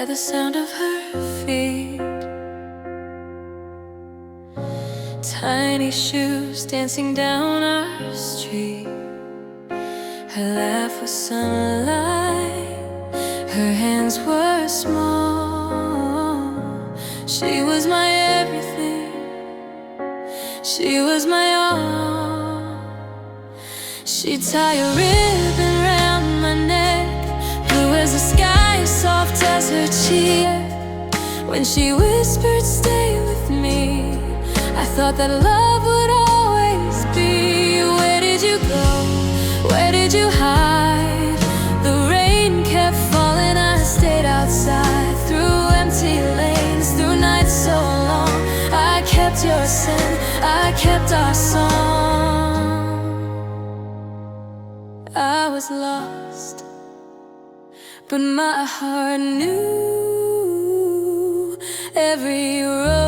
by the sound of her feet. Tiny shoes dancing down our street. Her laugh was sunlight, her hands were small. She was my everything, she was my all. She'd tie a ribbon round my neck, blue as the sky, soft as her cheek. When she whispered, "Stay with me," I thought that love would always be. Where did you go? Where did you hide? The rain kept falling, I stayed outside, through empty lanes, through nights so long. I kept your scent, I kept our song. I was lost, but my heart knew every road